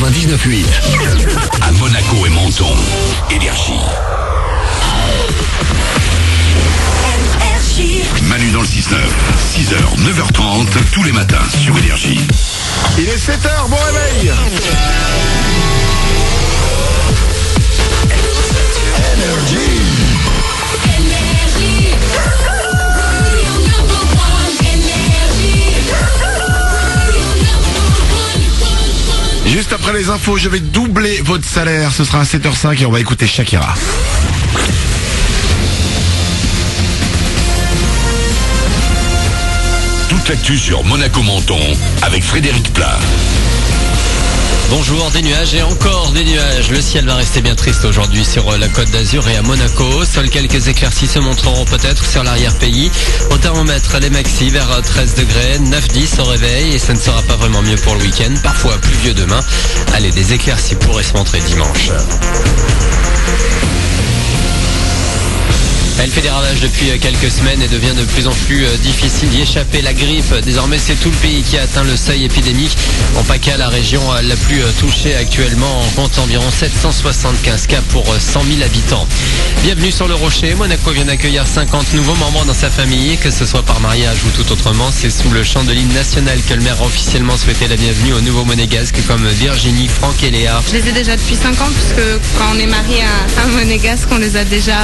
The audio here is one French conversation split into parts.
99.8. À Monaco et Menton, Énergie. Manu dans le 6-9, 6h, 9h30, tous les matins sur Énergie. Il est 7h, bon réveil. Juste après les infos, je vais doubler votre salaire. Ce sera à 7h05 et on va écouter Shakira. Toute l'actu sur Monaco-Menton avec Frédéric Plat. Bonjour, des nuages et encore des nuages. Le ciel va rester bien triste aujourd'hui sur la Côte d'Azur et à Monaco. Seuls quelques éclaircies se montreront peut-être sur l'arrière-pays. Au thermomètre, les maxi vers 13 degrés, 9-10 au réveil et ça ne sera pas vraiment mieux pour le week-end. Parfois pluvieux demain. Allez, des éclaircies pourraient se montrer dimanche. Elle fait des ravages depuis quelques semaines et devient de plus en plus difficile d'y échapper. La grippe, désormais c'est tout le pays qui a atteint le seuil épidémique. En PACA, la région la plus touchée actuellement, on compte environ 775 cas pour 100 000 habitants. Bienvenue sur le Rocher. Monaco vient d'accueillir 50 nouveaux membres dans sa famille, que ce soit par mariage ou tout autrement. C'est sous le chant de l'hymne national que le maire a officiellement souhaité la bienvenue aux nouveaux monégasques comme Virginie, Franck et Léa. Je les ai déjà depuis 5 ans puisque quand on est marié à un monégasque, on les a déjà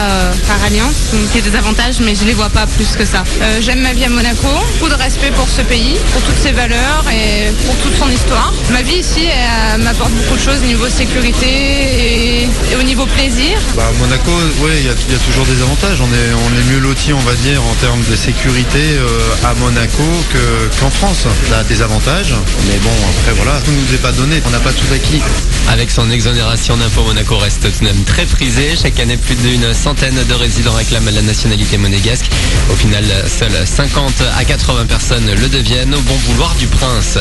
par alliance. Donc il y a des avantages, mais je les vois pas plus que ça. J'aime ma vie à Monaco, beaucoup de respect pour ce pays, pour toutes ses valeurs et pour toute son histoire. Ma vie ici elle m'apporte beaucoup de choses au niveau sécurité et au niveau plaisir. Monaco, oui, il y a toujours des avantages. On est mieux lotis, on va dire, en termes de sécurité à Monaco qu'en France. On a des avantages, mais bon, après voilà, tout nous est pas donné, on n'a pas tout acquis. Avec son exonération d'impôts, Monaco reste tout de même très prisé. Chaque année, plus d'une centaine de résidents réclament la nationalité monégasque. Au final, seules 50 à 80 personnes le deviennent au bon vouloir du prince.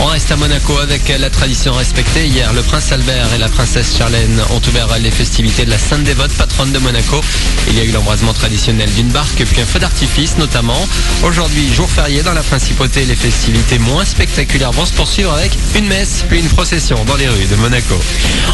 On reste à Monaco avec la tradition respectée. Hier, le prince Albert et la princesse Charlène ont ouvert les festivités de la Sainte Dévote, patronne de Monaco. Il y a eu l'embrasement traditionnel d'une barque puis un feu d'artifice notamment. Aujourd'hui, jour férié dans la principauté, les festivités moins spectaculaires vont se poursuivre avec une messe puis une procession dans les rues de Monaco.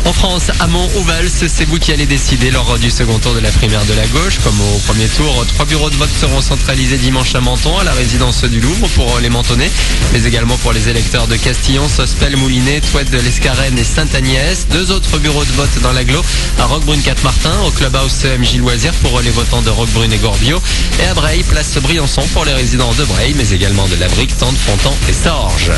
En France, à Mont ou Vals, c'est vous qui allez décider lors du second tour de la primaire de la gauche. Comme au premier tour, 3 bureaux de vote seront centralisés dimanche à Menton, à la résidence du Louvre pour les Mentonnais, mais également pour les électeurs de Castillon, Sospel, Moulinet, Touette de l'Escarène et Sainte-Agnès. 2 autres bureaux de vote dans l'agglo, à Roquebrune-Cap-Martin, au clubhouse MJ Loisirs pour les votants de Roquebrune et Gorbio, et à Breil, place Briançon pour les résidents de Breil, mais également de Labrique, Tente, Fontan et Sorges.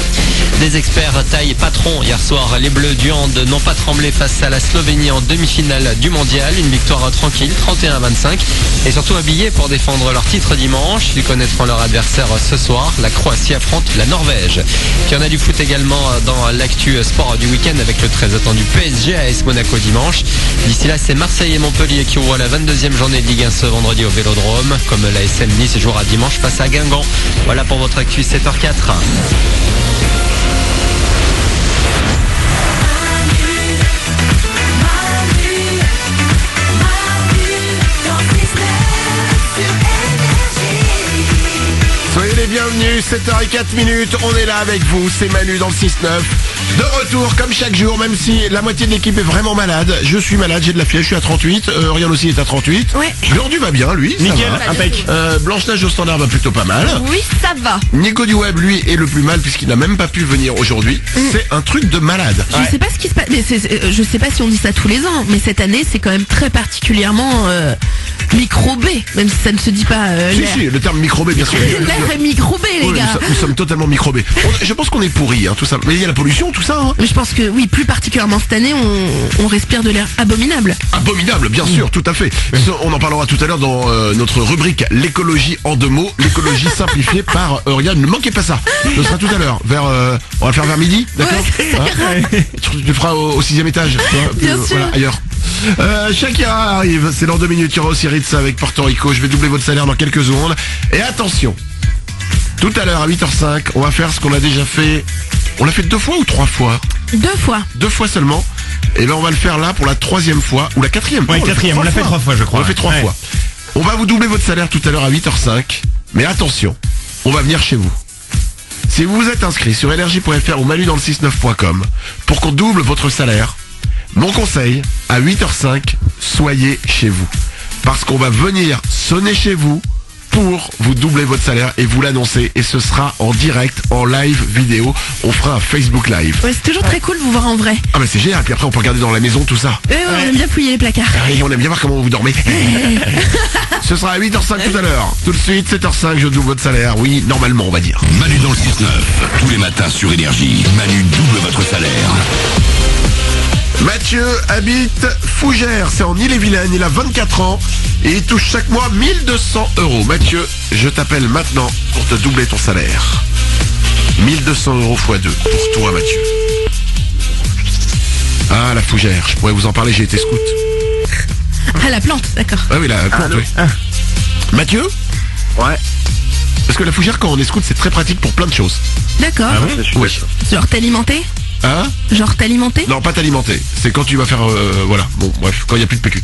Des experts taille patron hier soir. Les Bleus du hand n'ont pas tremblé face à la Slovénie en demi-finale du mondial. Une victoire tranquille, 31-25. Et surtout habillés pour défendre leur titre dimanche. Ils connaîtront leur adversaire ce soir. La Croatie affronte la Norvège. Puis on a du foot également dans l'actu sport du week-end avec le très attendu PSG AS Monaco dimanche. D'ici là, c'est Marseille et Montpellier qui ouvrent la 22e journée de Ligue 1 ce vendredi au Vélodrome. Comme l'ASM Nice jouera dimanche face à Guingamp. Voilà pour votre actu 7h04. Soyez les bienvenus, 7h04, on est là avec vous, c'est Manu dans le 6-9. De retour comme chaque jour, même si la moitié de l'équipe est vraiment malade. Je suis malade, j'ai de la fièvre, je suis à 38, Oriane aussi est à 38. Ouais. Glandu va bien, lui, ça nickel, va. impec. Blanche-Neige au standard va plutôt pas mal. Oui, ça va. Nico du Web, lui, est le plus mal puisqu'il n'a même pas pu venir aujourd'hui. C'est un truc de malade. Je sais pas ce qui se passe, mais je sais pas si on dit ça tous les ans, mais cette année c'est quand même très particulièrement microbé, même si ça ne se dit pas. Si, le terme microbé, bien sûr. L'air est microbé, les Oui, gars. nous sommes totalement microbés. Je pense qu'on est pourris, tout ça. Mais il y a la pollution, tout ça. Mais je pense que oui, plus particulièrement cette année, on respire de l'air abominable. Abominable, bien sûr, tout à fait. On en parlera tout à l'heure dans notre rubrique l'écologie en 2 mots, l'écologie simplifiée par Oriane. Ne manquez pas ça. Ce sera tout à l'heure. On va le faire vers midi, d'accord? Tu le feras au 6e étage. Bien sûr. Voilà, ailleurs. Shakira arrive, c'est dans 2 minutes. Il y aura aussi Ritz avec Porto Rico. Je vais doubler votre salaire dans quelques secondes. Et attention, tout à l'heure à 8h05, on va faire ce qu'on a déjà fait. On l'a fait 2 fois ou 3 fois? 2 fois. 2 fois seulement. Et là on va le faire là pour la 3e fois. Ou la 4e. Ouais, 4e, on l'a fait 3 fois je crois. On l'a fait 3 fois. On va vous doubler votre salaire tout à l'heure à 8h05. Mais attention, on va venir chez vous. Si vous vous êtes inscrit sur énergie.fr ou manudansle69.com pour qu'on double votre salaire, mon conseil, à 8h05, soyez chez vous. Parce qu'on va venir sonner chez vous pour vous doubler votre salaire et vous l'annoncer. Et ce sera en direct, en live vidéo. On fera un Facebook Live. Ouais, c'est toujours très cool de vous voir en vrai. Ah bah c'est génial, puis après on peut regarder dans la maison tout ça. On aime bien fouiller les placards. Et on aime bien voir comment vous dormez. Ce sera à 8h05 tout à l'heure. Tout de suite, 7h05, je double votre salaire. Oui, normalement on va dire. Manu dans le 6-9, tous les matins sur Énergie. Manu double votre salaire. Mathieu habite Fougères, c'est en Ille-et-Vilaine, il a 24 ans et il touche chaque mois 1200 €. Mathieu, je t'appelle maintenant pour te doubler ton salaire. 1200 € x 2 pour toi Mathieu. Ah la Fougère, je pourrais vous en parler, j'ai été scout. Ah, la plante, d'accord. Ah oui, la plante, oui. Mathieu ? Ouais. Parce que la Fougère, quand on est scout, c'est très pratique pour plein de choses. D'accord. Oui. Genre t'alimenter? Hein ? Genre t'alimenter? Non, pas t'alimenter. C'est quand tu vas faire... voilà. Bon, bref, quand il n'y a plus de PQ.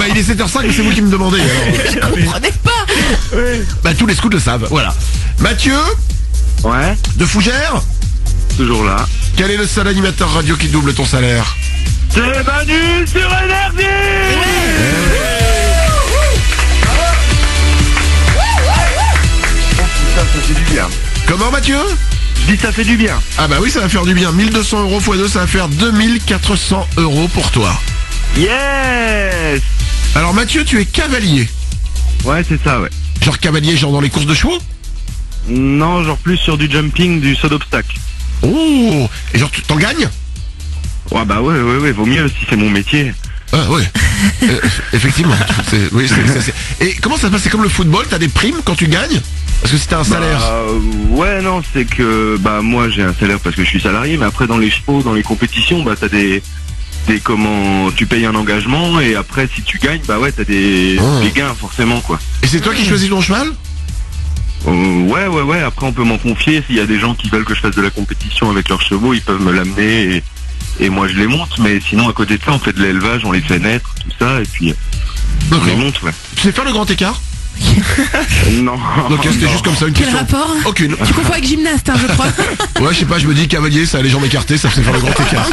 Il est 7h05 et c'est vous qui me demandez. Alors. Je comprenais pas. Bah, tous les scouts le savent, voilà. Mathieu, Ouais. de Fougères, Toujours là. quel est le seul animateur radio qui double ton salaire ? C'est Manu sur Énergie. Ça fait du bien. Comment Mathieu ? Je dis ça fait du bien. Ah bah oui, ça va faire du bien. 1200 € x 2, ça va faire 2400 € pour toi. Yes. Alors Mathieu, tu es cavalier. Ouais, c'est ça, ouais. Genre cavalier, genre dans les courses de chevaux ? Non, genre plus sur du jumping, du saut d'obstacle. Oh ! Et genre tu t'en gagnes ? Ouais, bah ouais, vaut mieux si c'est mon métier. Ah ouais. Effectivement. Et comment ça se passe ? C'est comme le football, t'as des primes quand tu gagnes ? Parce que si t'as un salaire... Ouais, non, c'est que moi j'ai un salaire parce que je suis salarié, mais après dans les chevaux, dans les compétitions, t'as des comment, tu payes un engagement et après si tu gagnes, t'as des gains forcément quoi. Et c'est toi qui choisis ton cheval ? Ouais, après on peut m'en confier, s'il y a des gens qui veulent que je fasse de la compétition avec leurs chevaux, ils peuvent me l'amener et moi je les monte, mais sinon à côté de ça on fait de l'élevage, on les fait naître, tout ça, et puis on les monte, ouais. Tu sais faire le grand écart ? Non. Ok, c'était juste comme ça une Quel question. rapport? Aucune. Tu confonds avec gymnaste, je crois. Ouais, je sais pas, je me dis cavalier, ça a les jambes écartées, ça fait faire le grand écart.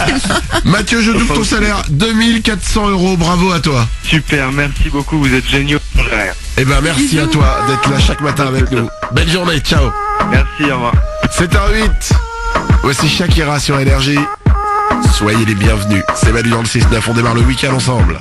Mathieu, je double ton salaire, 2400 €, bravo à toi. Super, merci beaucoup, vous êtes géniaux. Eh ben merci à toi d'être là chaque matin avec nous. Belle journée, ciao. Merci, au revoir. 7h08. Voici Shakira sur Énergie. Soyez les bienvenus. C'est Manu dans le 6-9, on démarre le week-end ensemble.